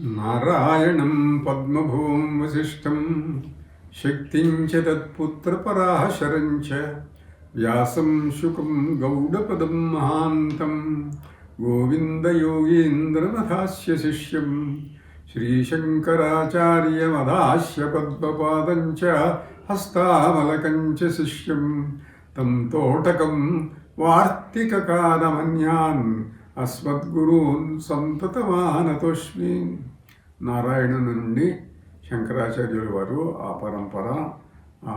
నారాయణం పద్మభూం వసిష్ఠం శక్తిం చ తత్పుత్రపరాశరం చ వ్యాసం శుకం గౌడపదం మహాంతం గోవిందయోగీంద్రమథాస్య శిష్యం శ్రీశంకరాచార్యమథాస్య పద్మపాదం చ హస్తామలకం చ శిష్యం తం తోటకం వార్తికకారమన్యాన్ అస్మద్గురూన్ సంతతమానతోష్మి. నారాయణుని నుండి శంకరాచార్యుల వారు ఆ పరంపర, ఆ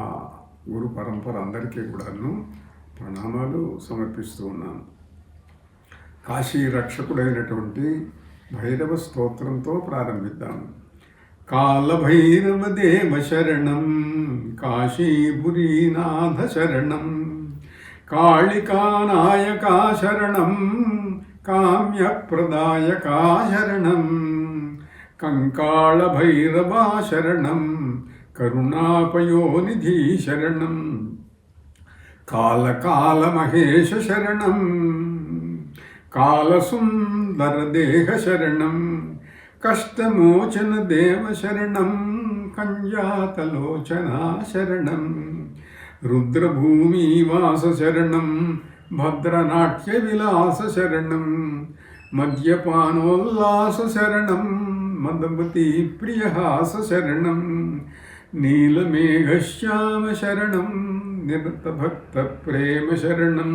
గురు పరంపర అందరికీ కూడాను ప్రణామాలు సమర్పిస్తూ ఉన్నాను. కాశీ రక్షకుడైనటువంటి భైరవ స్తోత్రంతో ప్రారంభిద్దాము. కాలభైరవ దేవ శరణం, కాశీపురీనాథ శరణం, కాళికానాయకా శరణం, కామ్యప్రదాయకా శరణం, కంకాళభైరవా శరణం, కరుణాపయోనిధి శరణం, కాళకాళమహేశ శరణం, కాళసుందరదేహ శరణం, కష్టమోచన దేవ శరణం, కంజాతలోచనా శరణం, రుద్రభూమివాస శరణం, భద్రనాట్య విలాస శరణం, మద్యపానోల్లాస శరణం, మదమతి ప్రియహాస శరణం, నీలమేఘశ్యామ శరణం, నిరతభక్త ప్రేమ శరణం,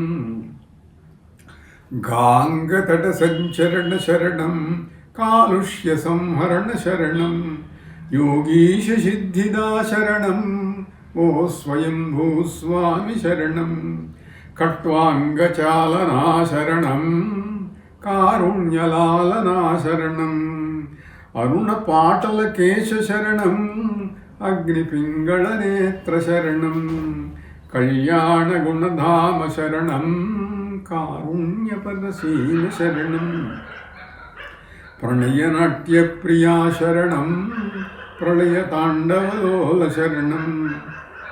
గాంగతట సంచరణ శరణం, కాలుష్య సంహరణ శరణం, యోగీశ సిద్ధిదా శరణం, ఓ స్వయంభూ స్వామి శరణం, కట్వాంగచాలనా శరణం, కారుణ్యలాలనా శరణం, అరుణపాటలకేశ శరణం, అగ్నిపింగళనేత్ర శరణం, కళ్యాణగుణధామ శరణం, కారుణ్యపదశీల శరణం, ప్రణయనాట్యప్రియా శరణం, ప్రళయతాండవలోల శరణం,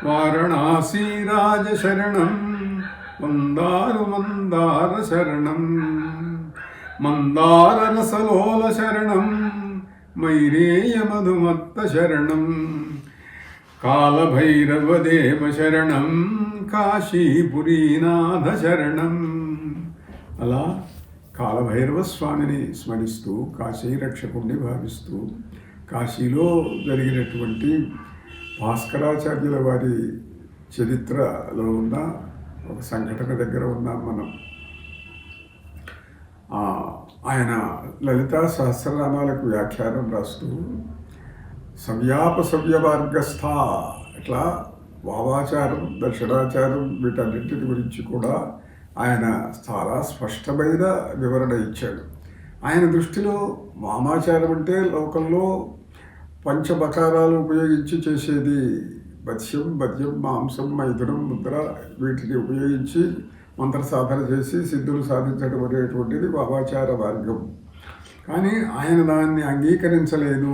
వారణాసీరాజ శరణం, మందారు మందార శరణం, మందారరసలోల శరణం, మైరేయ మధుమత్త శరణం, కాళభైరవదేవ శరణం, కాశీపురీనాథ శరణం. అలా కాళభైరవ స్వామిని స్మరిస్తూ, కాశీ రక్షకుడిని భావిస్తూ, కాశీలో జరిగినటువంటి భాస్కరాచార్యుల వారి చరిత్రలో ఉన్న ఒక సంఘటన దగ్గర ఉన్నాం మనం. ఆయన లలితా సహస్రనామాలకు వ్యాఖ్యానం రాస్తూ సవ్యాపసవ్యవార్గస్థ, ఇట్లా వామాచారం, దక్షిణాచారం, వీటన్నింటి గురించి కూడా ఆయన చాలా స్పష్టమైన వివరణ ఇచ్చాడు. ఆయన దృష్టిలో వామాచారం అంటే లోకంలో పంచబకారాలు ఉపయోగించి చేసేది. మత్స్యం, మద్యం, మాంసం, మైథునం, ముద్ర, వీటిని ఉపయోగించి మంత్ర సాధన చేసి సిద్ధులు సాధించడం అనేటువంటిది వామాచార మార్గం. కానీ ఆయన దాన్ని అంగీకరించలేదు.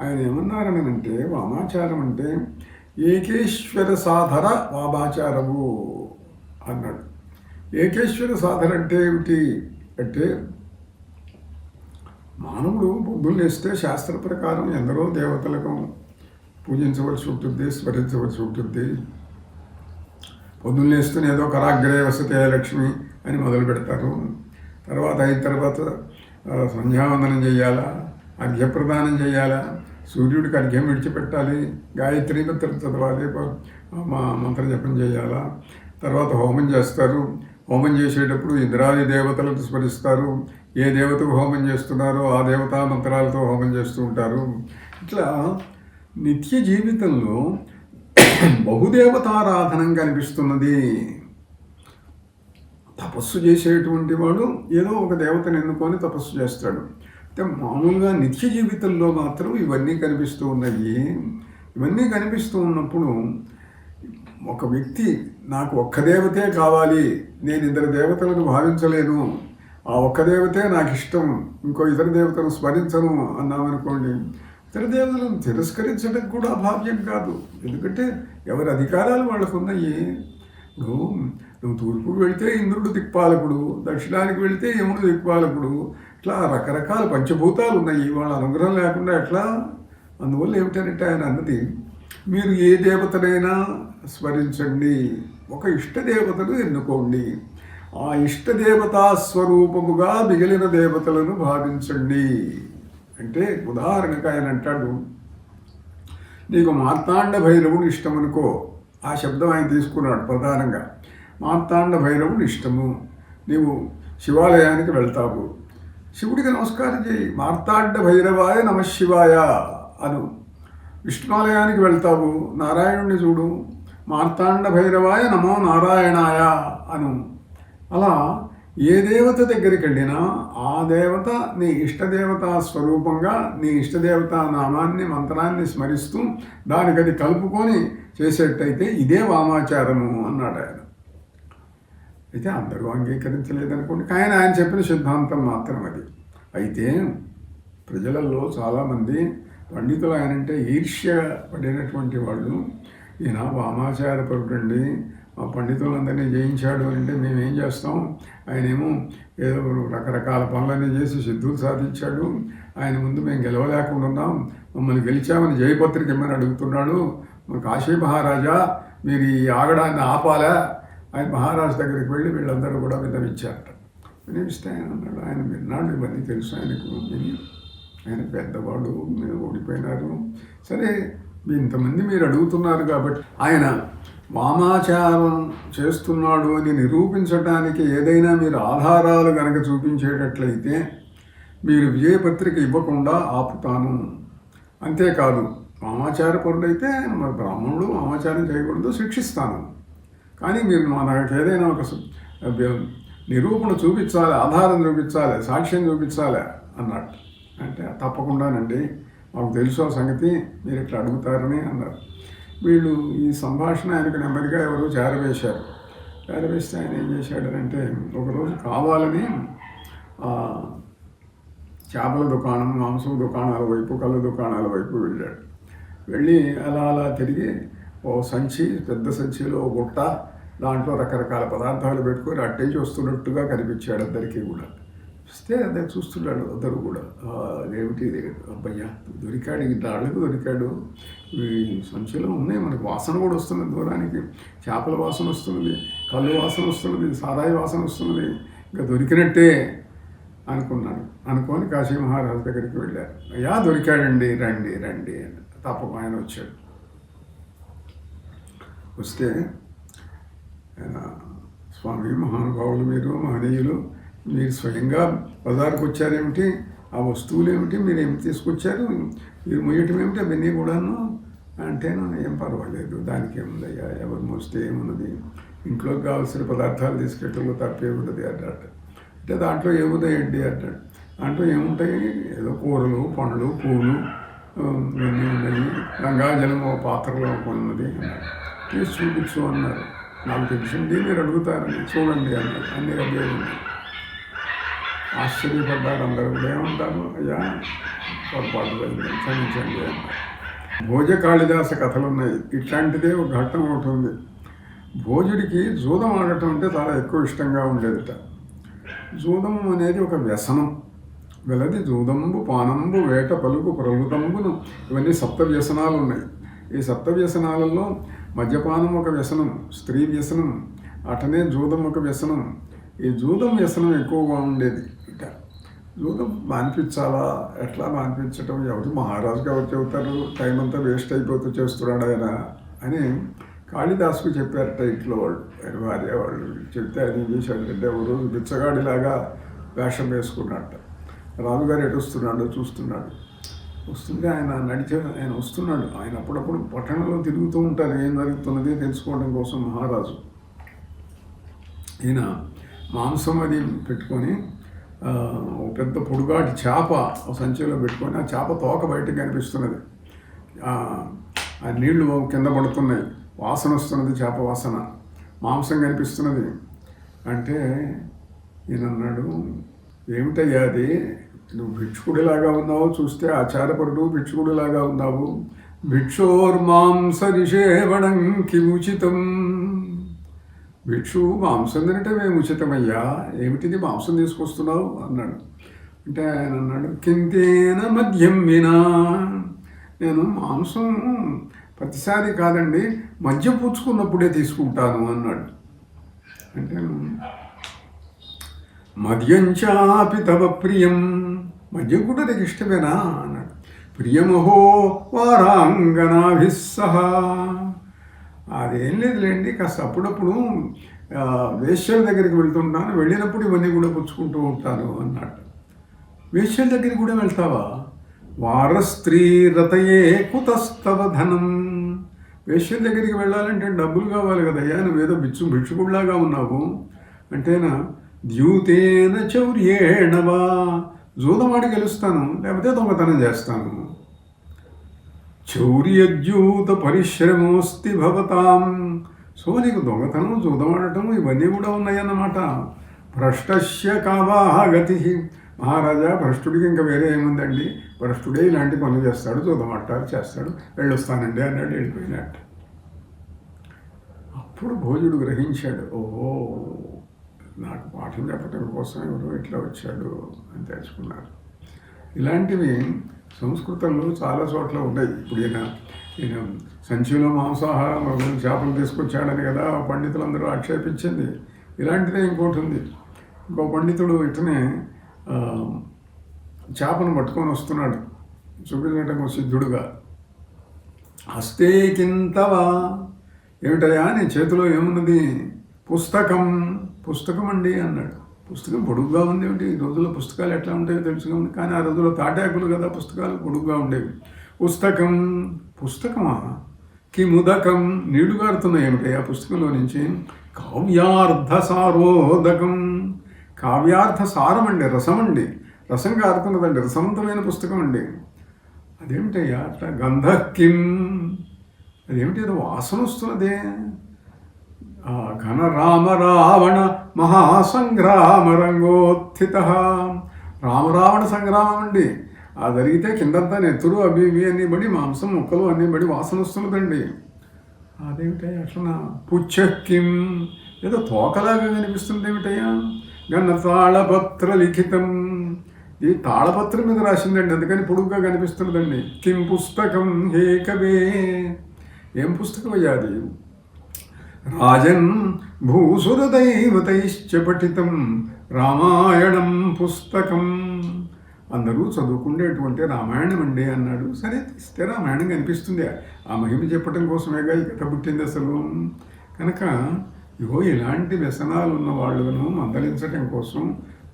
ఆయన ఏమన్నారనంటే, వామాచారం అంటే ఏకేశ్వర సాధన వామాచారము అన్నాడు. ఏకేశ్వర సాధన అంటే ఏమిటి అంటే, మానవుడు పొద్దున్న లేస్తే శాస్త్ర ప్రకారం ఎందరో దేవతలకు పూజించవలసి ఉంటుంది, స్మరించవలసి ఉంటుంది. పొద్దున్న లేస్తూనే ఏదో కరాగ్రే వసతే లక్ష్మి అని మొదలు పెడతారు. తర్వాత అయిన తర్వాత సంధ్యావందనం చేయాలా, అర్ఘ్యప్రదానం చేయాలా, సూర్యుడికి అర్ఘ్యం విడిచిపెట్టాలి, గాయత్రి మంత్రం చదవాలి, మంత్ర జపం చేయాలా, తర్వాత హోమం చేస్తారు. హోమం చేసేటప్పుడు ఇంద్రాది దేవతలను స్మరిస్తారు. ఏ దేవతకు హోమం చేస్తున్నారో ఆ దేవతా మంత్రాలతో హోమం చేస్తూ ఉంటారు. ఇట్లా నిత్య జీవితంలో బహుదేవతారాధనం కనిపిస్తున్నది. తపస్సు చేసేటువంటి వాడు ఏదో ఒక దేవతను ఎన్నుకొని తపస్సు చేస్తాడు. అయితే మామూలుగా నిత్య జీవితంలో మాత్రం ఇవన్నీ కనిపిస్తూ ఉన్నాయి. ఇవన్నీ కనిపిస్తూ ఉన్నప్పుడు ఒక వ్యక్తి నాకు ఒక్క దేవతే కావాలి, నేను ఇద్దరు దేవతలను భావించలేను, ఆ ఒక్క దేవతే నాకు ఇష్టం, ఇంకో ఇతర దేవతను స్మరించను అన్నామనుకోండి, ఇతర దేవతలను తిరస్కరించడం కూడా భావ్యం కాదు. ఎందుకంటే ఎవరి అధికారాలు వాళ్ళకు ఉన్నాయి. నువ్వు తూర్పుకు వెళితే ఇంద్రుడు దిక్పాలకుడు, దక్షిణానికి వెళితే యముడు దిక్పాలకుడు, ఇట్లా రకరకాల పంచభూతాలు ఉన్నాయి. వాళ్ళ అనుగ్రహం లేకుండా ఎట్లా? అందువల్ల ఏమిటంటే ఆయన అన్నది, మీరు ఏ దేవతనైనా స్మరించండి, ఒక ఇష్టదేవతను ఎన్నుకోండి, ఆ ఇష్టదేవతా స్వరూపముగా మిగిలిన దేవతలను భావించండి. అంటే ఉదాహరణకు ఆయన అంటాడు, నీకు మార్తాండ భైరవుడు ఇష్టం అనుకో. ఆ శబ్దం ఆయన తీసుకున్నాడు ప్రధానంగా. మార్తాండ భైరవుడు ఇష్టము, నీవు శివాలయానికి వెళ్తావు, శివుడికి నమస్కారం చేయి, మార్తాండ భైరవాయ నమశివాయ అను. విష్ణువాలయానికి వెళ్తావు, నారాయణుడిని చూడు, మార్తాండ భైరవాయ నమో నారాయణాయ అను. అలా ఏ దేవత దగ్గరికి వెళ్ళినా ఆ దేవత నీ ఇష్టదేవతా స్వరూపంగా నీ ఇష్టదేవతా నామాన్ని మంత్రాన్ని స్మరిస్తూ దానికి అది కలుపుకొని చేసేటైతే ఇదే వామాచారము అన్నాడు ఆయన. అయితే అందరూ అంగీకరించలేదనుకోండి, కానీ ఆయన చెప్పిన సిద్ధాంతం మాత్రం అది. అయితే ప్రజలలో చాలామంది పండితులు ఆయనంటే ఈర్ష్య పడినటువంటి వాళ్ళు, ఈయన వామాచారపరుడండి, మా పండితులందరినీ జయించాడు అంటే మేమేం చేస్తాం, ఆయనేమో ఏదో రకరకాల పనులన్నీ చేసి సిద్ధులు సాధించాడు, ఆయన ముందు మేము గెలవలేకుండా ఉన్నాం, మమ్మల్ని గెలిచామని జయపత్రిక ఇమ్మని అడుగుతున్నాడు, కాశీ మహారాజా మీరు ఈ ఆగడాన్ని ఆపాలా. ఆయన మహారాజు దగ్గరికి వెళ్ళి వీళ్ళందరూ కూడా విన్నవించారట. వినిపిస్తే ఆయన అన్నాడు, ఆయన విన్నాడు, ఇవన్నీ తెలుసు ఆయనకు, ఆయన పెద్దవాడు, మీరు ఓడిపోయినారు, సరే ఇంతమంది మీరు అడుగుతున్నారు కాబట్టి ఆయన వామాచారం చేస్తున్నాడు అని నిరూపించడానికి ఏదైనా మీరు ఆధారాలు కనుక చూపించేటట్లయితే మీరు విజయపత్రిక ఇవ్వకుండా ఆపుతాను. అంతేకాదు, వామాచారపరుడైతే మరి బ్రాహ్మణుడు వామాచారం చేయకూడదు, శిక్షిస్తాను. కానీ మీరు నాకు ఏదైనా ఒక నిరూపణ చూపించాలి, ఆధారం చూపించాలి, సాక్ష్యం చూపించాలి అన్నాడు. అంటే తప్పకుండానండి, మాకు తెలుసు ఆ సంగతి, మీరు ఇట్లా అడుగుతారని అన్నారు. వీళ్ళు ఈ సంభాషణ ఆయనకు నెమ్మదిగా ఎవరో చేరవేశారు. చేరవేస్తే ఆయన ఏం చేశాడనంటే, ఒకరోజు కావాలని చేపల దుకాణం, మాంసం దుకాణాల వైపు, కళ్ళ దుకాణాల వైపు వెళ్ళాడు. వెళ్ళి అలా అలా తిరిగి ఓ సంచి, పెద్ద సంచిలో ఓ గుట్ట, దాంట్లో రకరకాల పదార్థాలు పెట్టుకొని అట్టేసి వస్తున్నట్టుగా కనిపించాడు అందరికీ కూడా. వస్తే అదే చూస్తున్నాడు అందరూ కూడా, అదేమిటి అబ్బయ్యా దొరికాడు, ఇంత అడుగు దొరికాడు, ఈ సంచిలో ఉన్నాయి, మనకు వాసన కూడా వస్తున్నది, దూరానికి చేపల వాసన వస్తున్నది, కళ్ళు వాసన వస్తున్నది, సారాయి వాసన వస్తున్నది, ఇంకా దొరికినట్టే అనుకున్నాడు. అనుకొని కాశీ మహారాజు దగ్గరికి వెళ్ళారు. అయ్యా దొరికాడండి, రండి రండి అని. తప్పక ఆయన వచ్చాడు. వస్తే ఆయన, స్వామి మహానుభావులు మీరు, మహనీయులు, మీరు స్వయంగా బజారుకు వచ్చారేమిటి, ఆ వస్తువులు ఏమిటి, మీరు ఏమి తీసుకొచ్చారు, మీరు మొయ్యటం ఏమిటి, అవన్నీ కూడాను అంటేను, ఏం పర్వాలేదు, దానికి ఏముందయ్యా, ఎవరు మోస్తే ఏమున్నది, ఇంట్లోకి కావాల్సిన పదార్థాలు తీసుకెళ్ళలో తప్పే ఉంటుంది అన్నాడు. అంటే దాంట్లో ఏముంటాయండి అన్నాడు. దాంట్లో ఏముంటాయి, ఏదో కూరలు, పండ్లు, పూలు ఇవన్నీ ఉన్నాయి, గంగాజలం ఒక పాత్రలో ఉన్నది అన్నాడు. తీసి చూపించు అన్నారు. నాకు తెలిసింది, మీరు అడుగుతారని, చూడండి అన్నారు. అన్ని అభ్యర్థి ఉన్నాయి. ఆశ్చర్యపడ్డారు అందరూ కూడా. ఏమంటారు, అయ్యా పొరపాటు క్షమించండి అన్నారు. భోజ కాళిదాస కథలు ఉన్నాయి. ఇట్లాంటిదే ఒక ఘట్టం ఒకటి ఉంది. భోజుడికి జూదం ఆడటం అంటే చాలా ఎక్కువ ఇష్టంగా ఉండేదట. జూదం అనేది ఒక వ్యసనం. వెలది జూదంబు పానంబు వేట పలుకు ప్రలుతంబును, ఇవన్నీ సప్త వ్యసనాలు ఉన్నాయి. ఈ సప్త వ్యసనాలలో మద్యపానం ఒక వ్యసనం, స్త్రీ వ్యసనం, అటనే జూదం ఒక వ్యసనం. ఈ జూదం వ్యసనం ఎక్కువగా ఉండేది. ఇక జూదం మానిపించాలా, ఎట్లా మానిపించటం, ఎవరు మహారాజుగా ఎవరు చెబుతారు, టైం అంతా వేస్ట్ అయిపోతూ చేస్తున్నాడు ఆయన అని కాళిదాసుకు చెప్పారట ఇంట్లో వాళ్ళు, ఆయన భార్య వాళ్ళు. చెప్తే ఆయన ఏం చేశాడంటే, ఒక రోజు బిచ్చగాడిలాగా వేషం వేసుకున్నట్ట. రాజుగారు ఎటు వస్తున్నాడో చూస్తున్నాడు. వస్తుంటే ఆయన ఆయన వస్తున్నాడు. ఆయన అప్పుడప్పుడు పట్టణంలో తిరుగుతూ ఉంటారు, ఏం జరుగుతున్నది తెలుసుకోవడం కోసం మహారాజు. ఈయన మాంసం అది పెట్టుకొని ఒక పెద్ద పొడుగాటి చేప సంచిలో పెట్టుకొని, ఆ చేప తోక బయటకు కనిపిస్తున్నది, ఆ నీళ్లు కింద పడుతున్నాయి, వాసన వస్తున్నది, చేప వాసన, మాంసం కనిపిస్తున్నది. అంటే ఈయన అన్నాడు, ఏమిటయ్యా అది, నువ్వు భిక్షుకుడిలాగా ఉన్నావు, చూస్తే ఆచారపరుడు భిక్షుకుడిలాగా ఉన్నావు, భిక్షోర్మాంస నిషేవణం కిముచితం, భిక్షు మాంసం తినటమే ఉచితమయ్యా, ఏమిటిది మాంసం తీసుకొస్తున్నావు అన్నాడు. అంటే ఆయన అన్నాడు, కింతేన మద్యం వినా, నేను మాంసం ప్రతిసారి కాదండి, మద్యం పుచ్చుకున్నప్పుడే తీసుకుంటాను అన్నాడు. అంటే మద్యం చాపి తవ ప్రియం, మద్యం కూడా నీకు ఇష్టమేనా అన్నాడు. ప్రియమహో వారాంగనాభిస్సహా, అదేం లేదులేండి, కాస్త అప్పుడప్పుడు వేశ్యల దగ్గరికి వెళ్తుంటాను, వెళ్ళినప్పుడు ఇవన్నీ కూడా పుచ్చుకుంటూ ఉంటాను అన్నాడు. వేశ్యల దగ్గరికి కూడా వెళ్తావా? వారస్త్రీ రతయే కుతస్తవ ధనం, వేశ్యల దగ్గరికి వెళ్ళాలంటే డబ్బులు కావాలి కదయ్యా, నువ్వేదో భిక్షుకుడిలాగా ఉన్నావు అంటేనా. ద్యూతేన చౌర్యేణవా, జూదమాడి గెలుస్తాను, లేకపోతే దొంగతనం చేస్తాను. చౌర్యద్యూత పరిశ్రమోస్తి భవతాం, సో నీకు దొంగతనం, జూదమాడటం ఇవన్నీ కూడా ఉన్నాయన్నమాట. భ్రష్టస్య కావాగతి, మహారాజా భ్రష్టుడికి ఇంకా వేరే ఏముందండి, భ్రష్టుడే ఇలాంటి పనులు చేస్తాడు, జూదమాడతాడు, చేస్తాడు, వెళ్ళొస్తానండి అన్నాడు, వెళ్ళిపోయినట్టు. అప్పుడు భోజుడు గ్రహించాడు, ఓహో నాకు పాఠం చెప్పటం కోసం ఎవరో ఇట్లా వచ్చాడు అని తెలుసుకున్నారు. ఇలాంటివి సంస్కృతంలో చాలా చోట్ల ఉన్నాయి. ఇప్పుడు ఈయన సంచిలో మాంసాహారం చేపలు తీసుకొచ్చాడని కదా పండితులందరూ ఆక్షేపించింది. ఇలాంటిదే ఇంకోటి ఉంది. ఇంకో పండితుడు ఇట్లనే చేపను పట్టుకొని వస్తున్నాడు, చూపించటం సిద్ధుడుగా. హస్తే కింతవా, ఏమిటయా నీ చేతిలో ఏమున్నది? పుస్తకం అండి అన్నాడు. పుస్తకం పొడుగుగా ఉంది ఏమిటి? ఈ రోజుల్లో పుస్తకాలు ఎట్లా ఉంటాయో తెలుసుగా ఉంది, కానీ ఆ రోజుల్లో తాటాకులు కదా పుస్తకాలు, పొడుగుగా ఉండేవి. పుస్తకమా? కిముదకం, నీళ్లు గారుతున్నాయి ఏమిటి ఆ పుస్తకంలో నుంచి? కావ్యార్థ సారోదకం, కావ్యార్థ సారం అండి, రసం అండి, రసం కారుతున్నదండి, రసవంతమైన పుస్తకం అండి. అదేమిటయ్యా అట్లా? గంధ కిం, అదేమిటి ఏదో వాసన వస్తున్నదే. ఘన రామ రావణ మహాసంగ్రామ రంగోత్థిత, రామరావణ సంగ్రామం అండి, ఆ జరిగితే కిందంతా నెత్తురు అవి ఇవి అన్నీ బడి, మాంసం ముక్కలు అన్నీ బడి వాసన వస్తున్నదండి. అదేమిటయ్యా అట్లా? పుచ్చక్కిం, ఏదో తోకలాగా కనిపిస్తుంది ఏమిటయ్యా? గన్న తాళపత్ర లిఖితం, ఈ తాళపత్రం మీద రాసిందండి, అందుకని పొడుగ్గా కనిపిస్తున్నదండి. కిం పుస్తకం హే కవే, ఏం పుస్తకం అయ్యా అది? రాజన్ భూసురదైవతైశ్చ పఠితం రామాయణం పుస్తకం, అందరూ చదువుకునేటువంటి రామాయణం అండి అన్నాడు. సరే తీస్తే రామాయణం కనిపిస్తుంది, ఆ మహిమ చెప్పటం కోసమేగా ఈ కథ పుట్టింది అసలు. కనుక ఇగో ఇలాంటి వ్యసనాలు ఉన్న వాళ్ళను మందలించటం కోసం,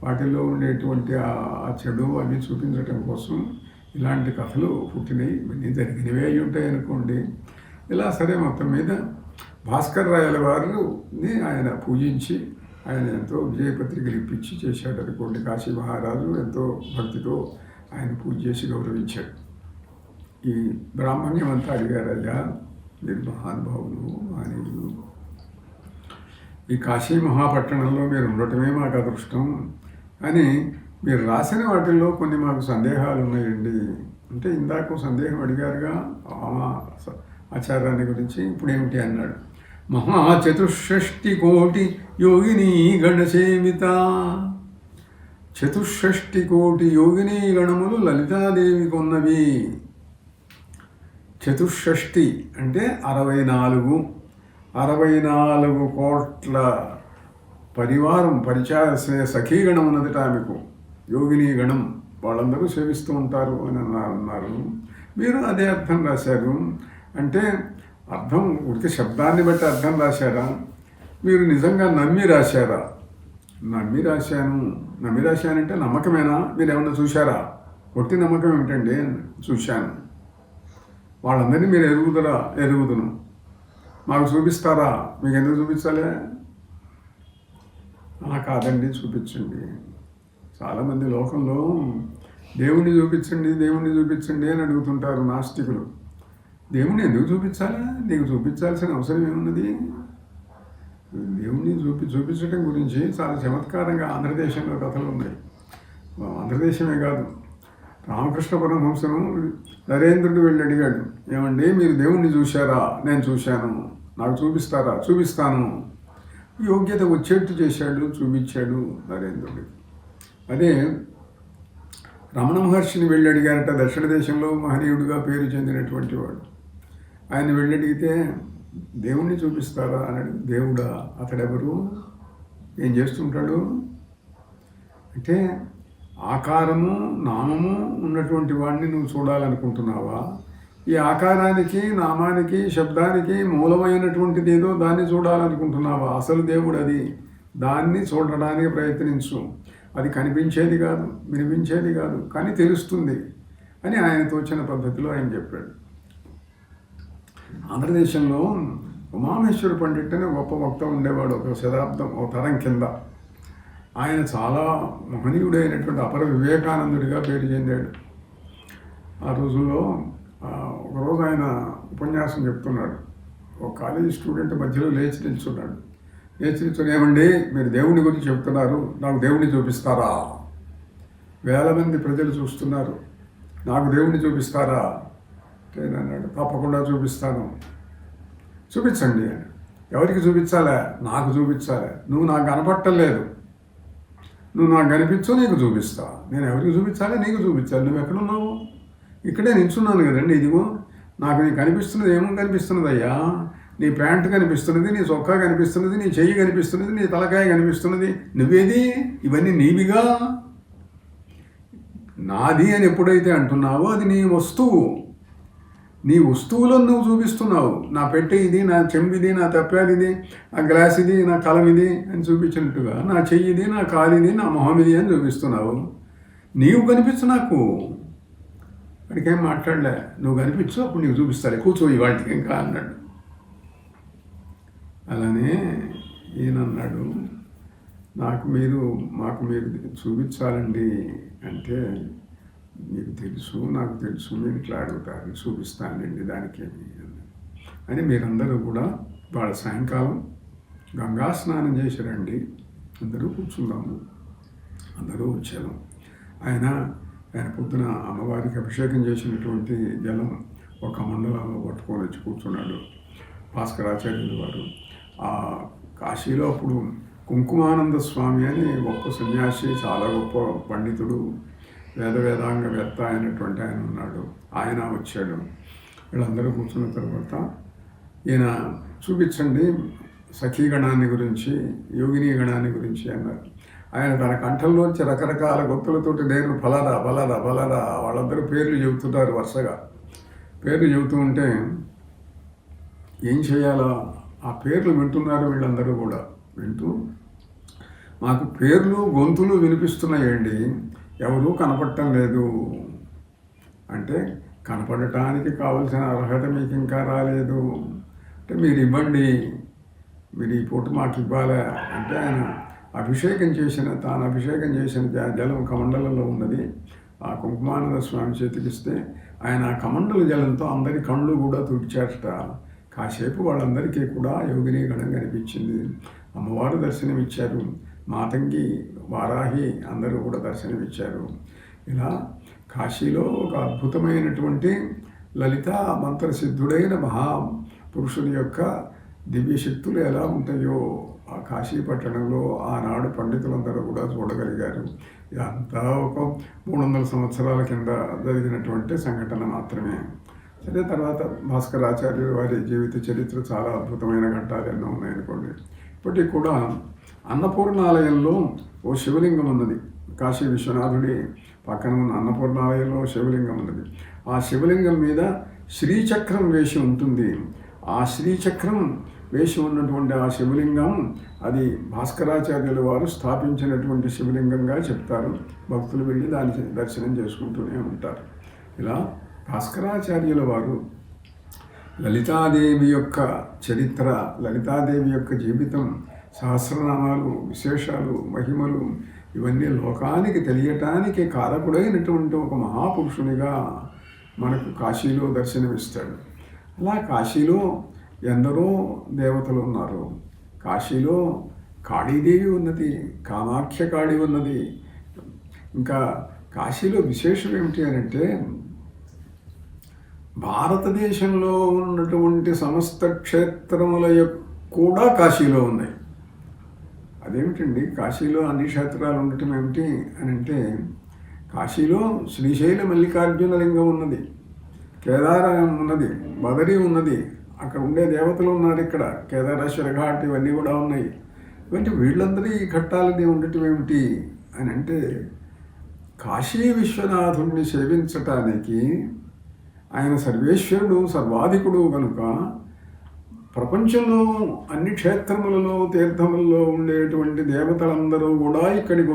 వాటిలో ఉండేటువంటి ఆ చెడు అవి చూపించటం కోసం ఇలాంటి కథలు పుట్టినాయి, ఇవన్నీ జరిగినవే అయి ఉంటాయి అనుకోండి. ఇలా సరే మొత్తం మీద భాస్కర్ రాయల వారిని ఆయన పూజించి ఆయన ఎంతో విజయపత్రికలు ఇప్పించి చేశాడు అనుకోండి. కాశీ మహారాజు ఎంతో భక్తితో ఆయన పూజ చేసి గౌరవించాడు. ఈ బ్రాహ్మణ్యం అంతా అడిగారయ్యా, మీరు మహానుభావులు, మహనీయులు, ఈ కాశీ మహాపట్టణంలో మీరు ఉండటమే మాకు అదృష్టం, అని మీరు రాసిన వాటిల్లో కొన్ని మాకు సందేహాలు ఉన్నాయండి అంటే, ఇందాక సందేహం అడిగారుగా ఆచారాన్ని గురించి, ఇప్పుడు ఏమిటి అన్నాడు. మహాచతుషష్టి కోటి యోగిని గణసేవిత, చతుషష్టి కోటి యోగిని గణములు లలితాదేవికి ఉన్నవి. చతుషష్టి అంటే 64 కోట్ల పరివారం, పరిచయ సఖీగణం ఉన్నదట ఆమెకు, యోగిని గణం, వాళ్ళందరూ సేవిస్తూ ఉంటారు అని అన్నారు. మీరు అదే అర్థం రాశారు అంటే, అర్థం ఉడికి శబ్దాన్ని బట్టి అర్థం రాశారా, మీరు నిజంగా నమ్మి రాశారా? నమ్మి రాశానంటే నమ్మకమేనా? మీరు ఏమన్నా చూశారా? ఒట్టి నమ్మకం ఏమిటండి? చూశాను. వాళ్ళందరినీ మీరు ఎరుగుదును, మాకు చూపిస్తారా? మీకు ఎందుకు చూపించాలి? కాదండి చూపించండి. చాలామంది లోకంలో దేవుణ్ణి చూపించండి అని అడుగుతుంటారు నాస్తికులు. దేవుణ్ణి ఎందుకు చూపించాలా? నీకు చూపించాల్సిన అవసరం ఏమున్నది? దేవుణ్ణి చూపించడం గురించి చాలా చమత్కారంగా ఆంధ్రదేశంలో కథలు ఉన్నాయి. ఆంధ్రదేశమే కాదు, రామకృష్ణ పరమహంసను నరేంద్రుడు వెళ్ళి అడిగాడు, ఏమండి మీరు దేవుణ్ణి చూశారా? నేను చూశాను, నాకు చూపిస్తారా? చూపిస్తాను. యోగ్యత వచ్చేట్టు చేశాడు, చూపించాడు నరేంద్రుడు. అదే రమణ మహర్షిని వెళ్ళి అడిగారట. దక్షిణ దేశంలో మహనీయుడిగా పేరు చెందినటువంటి వాడు. ఆయన వెళ్ళి అడిగితే దేవుణ్ణి చూపిస్తారా అని అడిగి, దేవుడా అతడెవరు, ఏం చేస్తుంటాడు అంటే, ఆకారము నామము ఉన్నటువంటి వాడిని నువ్వు చూడాలనుకుంటున్నావా? ఈ ఆకారానికి నామానికి శబ్దానికి మూలమైనటువంటిది ఏదో దాన్ని చూడాలనుకుంటున్నావా? అసలు దేవుడు అది, దాన్ని చూడడానికి ప్రయత్నించు. అది కనిపించేది కాదు, వినిపించేది కాదు, కానీ తెలుస్తుంది అని ఆయన తోచిన పద్ధతిలో ఆయన చెప్పాడు. ఆంధ్రదేశంలో ఉమామేశ్వర పండిట్ అనే గొప్ప వక్త ఉండేవాడు. ఒక శతాబ్దం, ఒక తరం కింద. ఆయన చాలా మహనీయుడైనటువంటి అపర వివేకానందుడిగా పేరు చెందాడు. ఆ రోజుల్లో ఒకరోజు ఆయన ఉపన్యాసం చెప్తున్నాడు. ఒక కాలేజీ స్టూడెంట్ మధ్యలో లేచి నిల్చున్నాడు. లేచి నిల్చుని, ఏమండి మీరు దేవుని గురించి చెప్తున్నారు, నాకు దేవుడిని చూపిస్తారా? వేల మంది ప్రజలు చూస్తున్నారు, నాకు దేవుడిని చూపిస్తారా అన్నాడు. తప్పకుండా చూపిస్తాను. చూపించండి అని. ఎవరికి చూపించాలా? నాకు చూపించాలి. నువ్వు నాకు కనపట్టలేదు, నువ్వు నాకు కనిపించు, నీకు చూపిస్తా. నేను ఎవరికి చూపించాలి? నీకు చూపించాలి. నువ్వు ఎక్కడున్నావు? ఇక్కడే నిల్చున్నాను కదండి. ఇదిగో నాకు నీకు కనిపిస్తున్నది. ఏమో కనిపిస్తున్నది అయ్యా? నీ ప్యాంటు కనిపిస్తున్నది, నీ చొక్కా కనిపిస్తున్నది, నీ చెయ్యి కనిపిస్తున్నది, నీ తలకాయ కనిపిస్తున్నది. నువ్వేది? ఇవన్నీ నీవిగా. నాది అని ఎప్పుడైతే అంటున్నావో అది నీ వస్తువు. నీ వస్తువులను నువ్వు చూపిస్తున్నావు. నా పెట్టె ఇది, నా చెంబిది, నా తప్పాదిది, నా గ్లాస్ ఇది, నా కలం ఇది అని చూపించినట్టుగా నా చెయ్యిది, నా కాలిది, నా మొహమిది అని చూపిస్తున్నావు. నీవు కనిపించు నాకు. వాడికేం మాట్లాడలే. నువ్వు కనిపించు, అప్పుడు నీకు చూపిస్తాలే, కూర్చోయి వాటికి ఇంకా అన్నాడు. అలానే ఈయనన్నాడు, మాకు మీరు చూపించాలండి అంటే, మీకు తెలుసు, నాకు తెలుసు, మీరు ఇట్లా అడుగుతారు, చూపిస్తానండి, దానికేమి అని. మీరందరూ కూడా వాళ్ళ సాయంకాలం గంగా స్నానం చేసి రండి, అందరూ కూర్చుందాము. అందరూ వచ్చారు. ఆయన పొద్దున అమ్మవారికి అభిషేకం చేసినటువంటి జలం ఒక మండలంలో పట్టుకొని వచ్చి కూర్చున్నాడు. భాస్కరాచార్యులు వారు ఆ కాశీలో అప్పుడు కుంకుమానంద స్వామి అని గొప్ప సన్యాసి, చాలా గొప్ప పండితుడు, వేదాంగవేత్త అయినటువంటి ఆయన ఉన్నాడు. ఆయన వచ్చాడు. వీళ్ళందరూ కూర్చున్న తర్వాత ఈయన చూపించండి సఖీగణాన్ని గురించి, యోగిని గణాన్ని గురించి అన్నారు. ఆయన తన కంఠంలోంచి రకరకాల గొంతులతోటి నేను ఫలారా ఫలారా ఫలారా వాళ్ళందరూ పేర్లు చెబుతున్నారు. వరుసగా పేర్లు చెబుతూ ఉంటే ఏం చేయాలో ఆ పేర్లు వింటున్నారు వీళ్ళందరూ కూడా. వింటూ మాకు పేర్లు గొంతులు వినిపిస్తున్నాయండి, ఎవరూ కనపడటం లేదు అంటే, కనపడటానికి కావలసిన అర్హత మీకు ఇంకా రాలేదు అంటే మీరు ఇవ్వండి, మీరు ఈ పూట మాకు ఇవ్వాలా అంటే, ఆయన తాను అభిషేకం చేసిన జలం కమండలంలో ఉన్నది. ఆ కుంకుమానంద స్వామి చేతికిస్తే ఆయన ఆ కమండల జలంతో అందరి కళ్ళు కూడా తుడిచారట. కాసేపు వాళ్ళందరికీ కూడా యోగిని గణం కనిపించింది. అమ్మవారు దర్శనమిచ్చారు, మాతంగి, వారాహి అందరూ కూడా దర్శనమిచ్చారు. ఇలా కాశీలో ఒక అద్భుతమైనటువంటి లలితా మంత్రసిద్ధుడైన మహాపురుషుని యొక్క దివ్యశక్తులు ఎలా ఉంటాయో ఆ కాశీ పట్టణంలో ఆనాడు పండితులందరూ కూడా చూడగలిగారు. ఇదంతా ఒక 300 సంవత్సరాల కింద జరిగినటువంటి సంఘటన మాత్రమే. సరే, తర్వాత భాస్కరాచార్యులు వారి జీవిత చరిత్ర చాలా అద్భుతమైన ఘట్టాలు ఎన్నో ఉన్నాయనుకోండి. ఇప్పటికి కూడా అన్నపూర్ణాలయంలో ఓ శివలింగం ఉన్నది. కాశీ విశ్వనాథుడి పక్కన ఉన్న అన్నపూర్ణాలయంలో శివలింగం ఉన్నది. ఆ శివలింగం మీద శ్రీచక్రం వేసి ఉంటుంది. ఆ శ్రీచక్రం వేసి ఉన్నటువంటి ఆ శివలింగం అది భాస్కరాచార్యుల వారు స్థాపించినటువంటి శివలింగంగా చెప్తారు. భక్తులు వెళ్ళి దాని దర్శనం చేసుకుంటూనే ఉంటారు. ఇలా భాస్కరాచార్యుల వారు లలితాదేవి యొక్క చరిత్ర, లలితాదేవి యొక్క జీవితం, సహస్రనామాలు, విశేషాలు, మహిమలు ఇవన్నీ లోకానికి తెలియటానికి కారకుడైనటువంటి ఒక మహాపురుషునిగా మనకు కాశీలో దర్శనమిస్తాడు. అలా కాశీలో ఎందరో దేవతలు ఉన్నారు. కాశీలో కాళీదేవి ఉన్నది, కామాఖ్య కాళీ ఉన్నది. ఇంకా కాశీలో విశేషం ఏమిటి అని అంటే, భారతదేశంలో ఉన్నటువంటి సమస్త క్షేత్రముల కూడా కాశీలో ఉన్నాయి. అదేమిటండి కాశీలో అన్ని క్షేత్రాలు ఉండటం ఏమిటి అని అంటే, కాశీలో శ్రీశైల మల్లికార్జున లింగం ఉన్నది, కేదారం ఉన్నది, బదరి ఉన్నది, అక్కడ ఉండే దేవతలు ఉన్నారు. ఇక్కడ కేదారేశ్వర ఘాట్ ఇవన్నీ కూడా ఉన్నాయి. ఇవంటి వీళ్ళందరి ఈ ఘట్టాలని ఉండటం ఏమిటి అని అంటే, కాశీ విశ్వనాథుడిని సేవించటానికి ఆయన సర్వేశ్వరుడు, సర్వాధికుడు కనుక ప్రపంచంలో అన్ని క్షేత్రములలో తీర్థములలో ఉండేటువంటి దేవతలందరూ కూడా ఇక్కడికి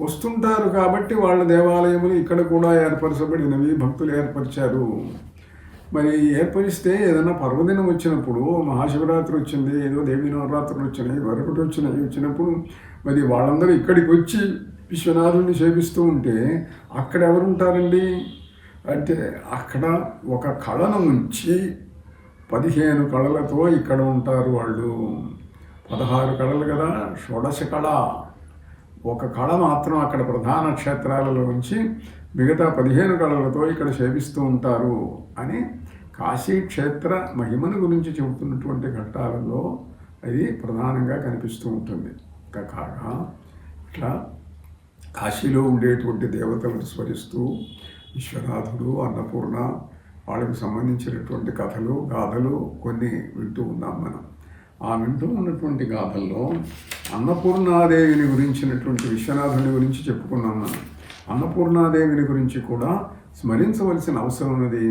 వస్తుంటారు కాబట్టి వాళ్ళ దేవాలయములు ఇక్కడ కూడా ఏర్పరచబడినవి, భక్తులు ఏర్పరిచారు. మరి ఏర్పరిస్తే ఏదైనా పర్వదినం వచ్చినప్పుడు, మహాశివరాత్రి వచ్చింది, ఏదో దేవీ నవరాత్రులు వచ్చినాయి, మరొకటి వచ్చినప్పుడు మరి వాళ్ళందరూ ఇక్కడికి వచ్చి విశ్వనాథుడిని సేవిస్తూ ఉంటే అక్కడ ఎవరుంటారండి అంటే, అక్కడ ఒక కళను ఉంచి 15 కళలతో ఇక్కడ ఉంటారు వాళ్ళు. 16 కళలు కదా, షోడశ కళ. ఒక కళ మాత్రం అక్కడ ప్రధాన క్షేత్రాలలో ఉంచి మిగతా 15 కళలతో ఇక్కడ సేవిస్తూ ఉంటారు అని కాశీ క్షేత్ర మహిమను గురించి చెబుతున్నటువంటి ఘట్టాలలో అది ప్రధానంగా కనిపిస్తూ ఉంటుంది. ఇంకా కాగా ఇట్లా కాశీలో ఉండేటువంటి దేవతలను స్మరిస్తూ విశ్వనాథుడు, అన్నపూర్ణ, వాళ్ళకి సంబంధించినటువంటి కథలు, గాథలు కొన్ని వింటూ ఉన్నాం మనం. ఆ వింటూ ఉన్నటువంటి గాథల్లో అన్నపూర్ణాదేవిని గురించినటువంటి, విశ్వనాథుని గురించి చెప్పుకున్నాం మనం. అన్నపూర్ణాదేవిని గురించి కూడా స్మరించవలసిన అవసరం ఉన్నది.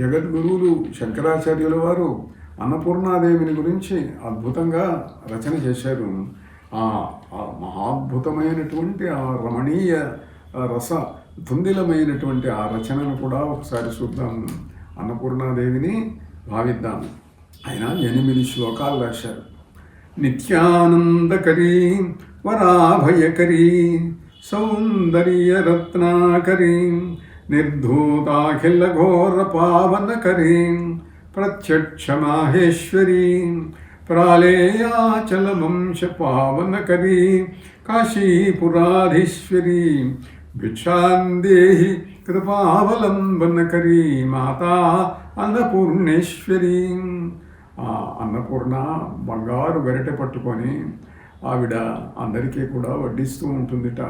జగద్గురువులు శంకరాచార్యుల వారు అన్నపూర్ణాదేవిని గురించి అద్భుతంగా రచన చేశారు. ఆ మహాద్భుతమైనటువంటి ఆ రమణీయ రస తుందిలమైనటువంటి ఆ రచనను కూడా ఒకసారి చూద్దాం. అన్నపూర్ణాదేవిని భావిద్దాం. ఆయన 8 శ్లోకాలు రాశారు. నిత్యానందకరీ వరాభయకరీ సౌందర్య రత్నాకరీ నిర్ధూతాఖిల ఘోర పావనకరీ ప్రత్యక్ష మాహేశ్వరీ ప్రాళేయాచల వంశ పావనకరీ కాశీపురాధీశ్వరీ భిక్షాందేహి కృపావలంబనకరీ మాతా అన్నపూర్ణేశ్వరీ. అన్నపూర్ణ బంగారు గరిటె పట్టుకొని ఆవిడ అందరికీ కూడా వడ్డిస్తూ ఉంటుందిట.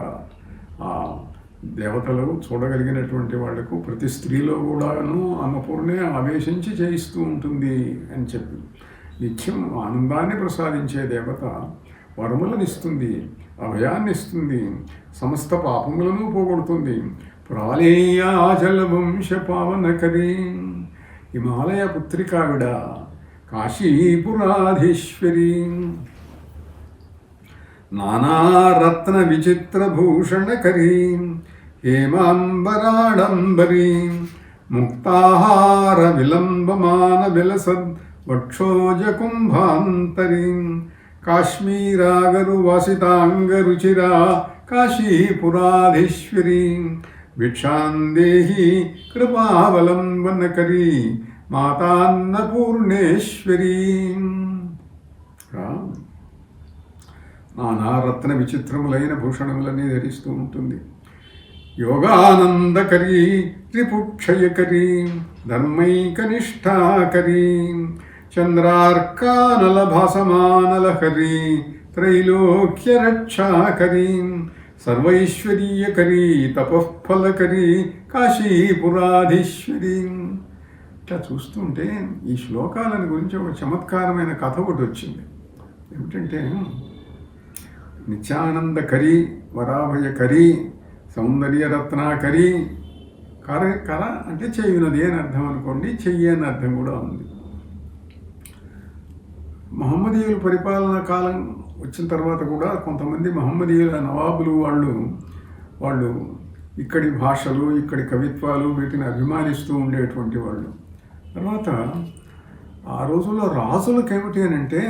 దేవతలు చూడగలిగినటువంటి వాళ్లకు ప్రతి స్త్రీలో కూడాను అన్నపూర్ణే ఆవేశించి చేయిస్తూ ఉంటుంది అని చెప్పి, నిత్యం ఆనందాన్ని ప్రసాదించే దేవత వరములను ఇస్తుంది, అభయాన్ని ఇస్తుంది, సమస్త పాపములను పోగొడుతుంది. ప్రాళేయాచల వంశ పావనకరీ, హిమాలయ పుత్రికావిడ, కాశీపురాధీశ్వరీ, నానారత్న విచిత్ర భూషణకరీ హేమాంబరాడంబరీ ముక్తాహార విలంబమాన విలసద్ వక్షోజ కుంభాంతరీ కాశ్మీరాగరు వాసితాంగరుచిరా కాశీపురాధీశ్వరీ భిక్షాందేహి కృపావలంబనకరీ మాతాన్నపూర్ణేశ్వరీ. నానారత్న విచిత్రములైన భూషణములన్నీ ధరిస్తూ ఉంటుంది. యోగానందకరీ త్రిపుక్షయకరీ ధర్మైకనిష్టాకరీ చంద్రార్కానల భాసమానలహరీ త్రైలోక్యరక్షాకరీ సర్వైశ్వర్యకరీ తపఃఫలకరీ కాశీపురాధీశ్వరీ. ఇట్లా చూస్తుంటే ఈ శ్లోకాలను గురించి ఒక చమత్కారమైన కథ ఒకటి వచ్చింది. ఏమిటంటే, నిత్యానందకరీ వరాభయకరీ సౌందర్యరత్నాకరీ, కర అంటే చేయునది అని అర్థం అనుకోండి, చెయ్యి అని అర్థం కూడా ఉంది. మహమ్మదీయుల పరిపాలనా కాలం వచ్చిన తర్వాత కూడా కొంతమంది మహమ్మదీయుల నవాబులు వాళ్ళు ఇక్కడి భాషలు, ఇక్కడి కవిత్వాలు వీటిని అభిమానిస్తూ ఉండేటువంటి వాళ్ళు. తర్వాత ఆ రోజుల్లో రాజులకు ఏమిటి అని అంటే,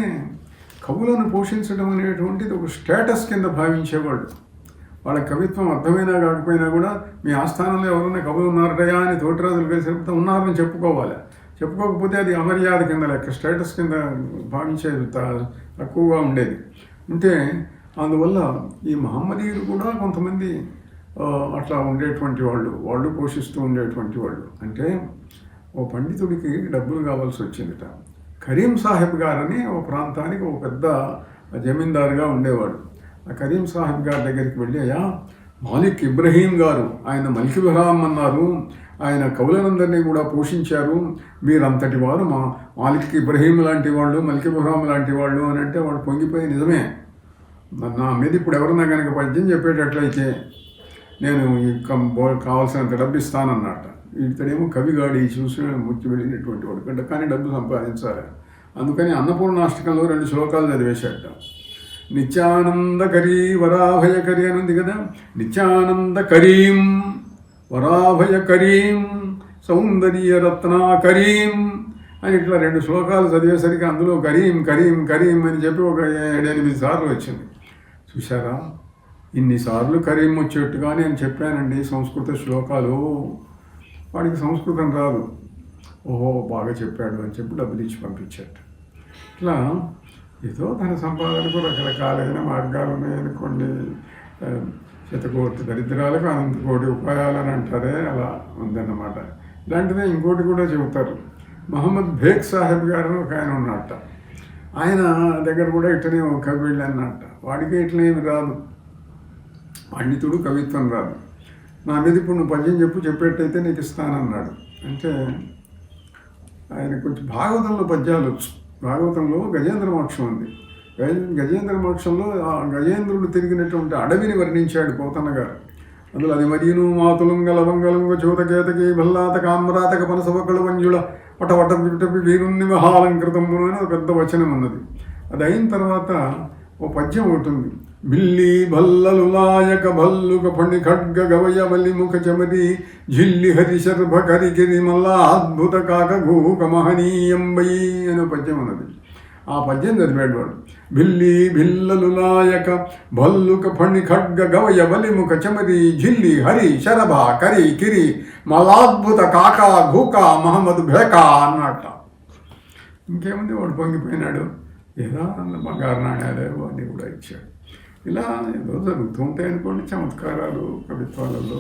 కవులను పోషించడం అనేటువంటిది ఒక స్టేటస్ కింద భావించేవాళ్ళు. వాళ్ళ కవిత్వం అర్థమైనా కాకపోయినా కూడా మీ ఆస్థానంలో ఎవరైనా కవులు ఉన్నారటయా అని తోటి రాజులు కలిసి ఉన్నారని చెప్పుకోవాలి. చెప్పుకోకపోతే అది అమర్యాద కింద లెక్క, స్టేటస్ కింద భావించేది తక్కువగా ఉండేది. అంటే అందువల్ల ఈ మహమ్మదీయులు కూడా కొంతమంది అట్లా ఉండేటువంటి వాళ్ళు పోషిస్తూ ఉండేటువంటి వాళ్ళు. అంటే ఓ పండితుడికి డబ్బులు కావాల్సి వచ్చిందిట. కరీం సాహెబ్ గారని ఓ ప్రాంతానికి ఒక పెద్ద జమీందారుగా ఉండేవాడు. ఆ కరీం సాహెబ్ గారి దగ్గరికి వెళ్ళి, అయ్యా మాలిక్ ఇబ్రహీం గారు, ఆయన మల్క్ ఇబ్రాహిం అన్నారు, ఆయన కవులనందరినీ కూడా పోషించారు. మీరంతటి వారు మాలిక్ ఇబ్రహీం లాంటి వాళ్ళు, మల్క్ ఇబ్రాహిం లాంటి వాళ్ళు అని అంటే వాడు పొంగిపోయి, నిజమే, నా మీద ఇప్పుడు ఎవరన్నా కనుక పద్యం చెప్పేటట్లయితే నేను కావాల్సినంత డబ్బు ఇస్తానన్నట్ట. ఇతడేమో కవిగాడి చూసి ముచ్చి వెళ్ళినటువంటి వాడు, కానీ డబ్బు సంపాదించాలి. అందుకని అన్నపూర్ణాష్టకంలో 2 శ్లోకాలు చదివేశాట. నిత్యానందకరీ వరాభయకరి అని ఉంది కదా, నిత్యానందకరీం వరాభయకరీం సౌందర్య రత్నాకరీం అని ఇట్లా 2 శ్లోకాలు చదివేసరికి అందులో కరీం కరీం కరీం అని చెప్పి ఒక 7-8 సార్లు వచ్చింది. చూసారా, ఇన్నిసార్లు కరీం వచ్చేట్టుగా నేను చెప్పానండి సంస్కృత శ్లోకాలు. వాడికి సంస్కృతం రాదు, ఓహో బాగా చెప్పాడు అని చెప్పి డబ్బులు ఇచ్చి పంపించాడు. ఇట్లా ఏదో ధన సంపాదనకు రకరకాలైన మార్గాలు ఉన్నాయనుకోండి. శతకోటి దరిద్రాలకు అనంత కోటి ఉపాయాలని అంటారే, అలా ఉందన్నమాట. ఇలాంటిదే ఇంకోటి కూడా చెబుతారు. మహమ్మద్ బేగ్ సాహెబ్ గారు ఒక ఆయన ఉన్నట్ట. ఆయన దగ్గర కూడా ఇట్లనే ఒక కవి వెళ్ళన్నట్ట. వాడికి ఇట్లనేమి రాదు, పండితుడు, కవిత్వం రాదు. నా మీద ఇప్పుడు నువ్వు పద్యం చెప్పేటైతే నీకు ఇస్తానన్నాడు. అంటే ఆయన కొంచెం భాగవతంలో పద్యాలు వచ్చు. భాగవతంలో గజేంద్ర మోక్షం ఉంది. గజేంద్ర మోక్షంలో ఆ గజేంద్రుడు తిరిగినటువంటి అడవిని వర్ణించాడు పోతన్న గారు. అందులో అది మరియును మాతులుంగ లవంగలుంగ చూతకేతకి భల్లాత కామ్రాతక పనసవకళ వంజుల పటవట విటపి వీరుణ్ణి మహాలంకృతమును అని ఒక పెద్ద వచనం ఉన్నది. అది అయిన తర్వాత ఓ పద్యం ఉంటుంది. బిల్లి భల్లలు లాయక భల్లుక పండి ఖడ్గ గవయ వల్లి ముఖ చమరి జిల్లి హరి శర్భ కరికిరి మల్లా అద్భుత కాక గూక మహనీయంబై అనే పద్యం ఉన్నది. ఆ పద్యం చదివాడు వాడు. బిల్లి భిల్లలు లాయక భల్లుక పండి ఖడ్గ గవయ వలి ముఖ చమరి జిల్లి హరి శరభ కరి కిరి మలాద్భుత కాక గూక మహమ్మద్ భేకా అన్నట్ట. ఇంకేముంది, వాడు పొంగిపోయినాడు. ఏదో బంగారు నాణ్యాలు అన్నీ కూడా ఇచ్చాడు. ఇలా ఏదో జరుగుతూ ఉంటాయి అనుకోండి చమత్కారాలు కవిత్వాలలో.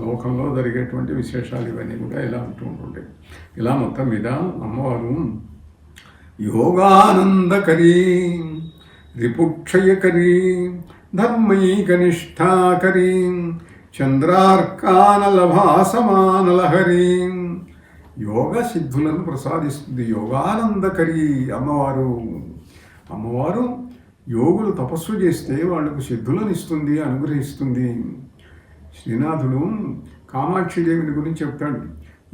లోకంలో జరిగేటువంటి విశేషాలు ఇవన్నీ కూడా ఇలా ఉంటుంటాయి. ఇలా మొత్తం మీద అమ్మవారు యోగానందకరీ రిపుక్షయకరీ ధర్మైకనిష్టాకరీ చంద్రార్కానలభాసమానలహరీ యోగ సిద్ధులను ప్రసాదిస్తుంది. యోగానందకరీ అమ్మవారు యోగులు తపస్సు చేస్తే వాళ్లకు సిద్ధులను ఇస్తుంది, అనుగ్రహిస్తుంది. శ్రీనాథుడు కామాక్షిదేవిని గురించి చెప్తాడు.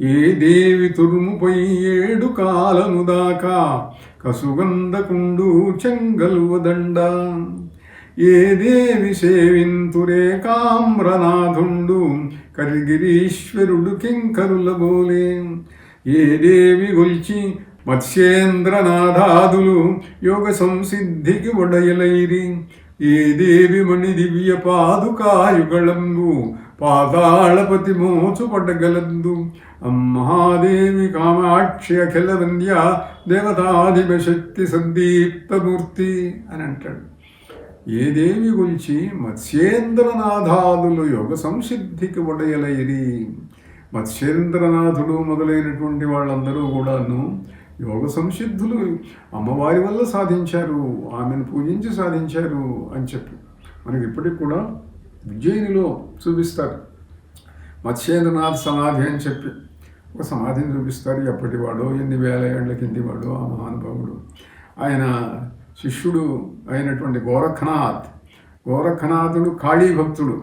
ఏ దేవి తురుముపై 7 కాలము దాకా కసుగంధకుండు చెంగలువదండ ఏ దేవి సేవింతురే కామ్రనాథుండు కరిగిరీశ్వరుడు కింకరుల బోలే ఏ దేవి గొల్చి మత్స్యేంద్రనాథాదులు యోగ సంసిద్ధికి ఒడయలైరి ఏ దేవి మణి దివ్య పాదుకాయుగళంబు పాతాళపతి మోచు పడగలందు అమ్మాదేవి కామాక్షి అఖిల వంద్య దేవతాధిప శక్తి సందీప్తమూర్తి అని అంటాడు. ఏ దేవి గురించి మత్స్యేంద్రనాథాదులు యోగ సంసిద్ధికి ఒడయలైరి. మత్స్యేంద్రనాథుడు మొదలైనటువంటి వాళ్ళందరూ కూడాను యోగ సంసిద్ధులు అమ్మవారి వల్ల సాధించారు, ఆమెను పూజించి సాధించారు అని చెప్పి మనకి ఇప్పటికి కూడా ఉజ్జయినిలో చూపిస్తారు. మత్స్యేంద్రనాథ్ సమాధి అని చెప్పి ఒక సమాధిని చూపిస్తారు. ఎప్పటివాడో, ఎన్ని వేల ఏళ్ల కిందివాడో ఆ మహానుభావుడు. ఆయన శిష్యుడు అయినటువంటి గోరఖనాథుడు కాళీ భక్తుడు.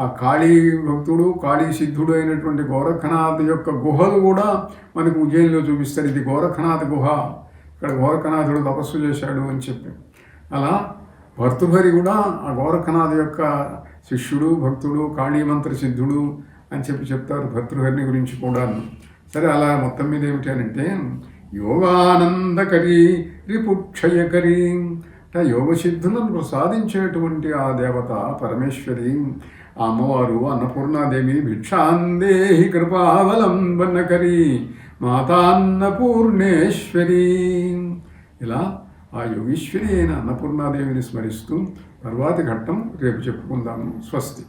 ఆ కాళీ భక్తుడు, కాళీ సిద్ధుడు అయినటువంటి గోరఖనాథ్ యొక్క గుహలు కూడా మనకు ఉజ్జయినిలో చూపిస్తారు. ఇది గోరఖనాథ్ గుహ, ఇక్కడ గోరఖనాథుడు తపస్సు చేశాడు అని చెప్పి. అలా భర్తృహరి కూడా ఆ గోరఖనాథ్ యొక్క శిష్యుడు, భక్తుడు, కాళీ మంత్ర సిద్ధుడు అని చెప్పి చెప్తారు భర్తృహరిని గురించి కూడా. సరే, అలా మొత్తం మీద ఏమిటి అంటే యోగానందకరీ రిపుక్షయకరీ, యోగ సిద్ధులను ప్రసాదించేటువంటి ఆ దేవత పరమేశ్వరి, ఆ అమ్మవారు అన్నపూర్ణాదేవి. భిక్షాందేహి కృపావలంబనకరీ మాతాన్నపూర్ణేశ్వరి. ఇలా ఆ యోగీశ్వరి అయిన అన్నపూర్ణాదేవిని స్మరిస్తూ తర్వాతి ఘట్టం రేపు చెప్పుకుందాము. స్వస్తి.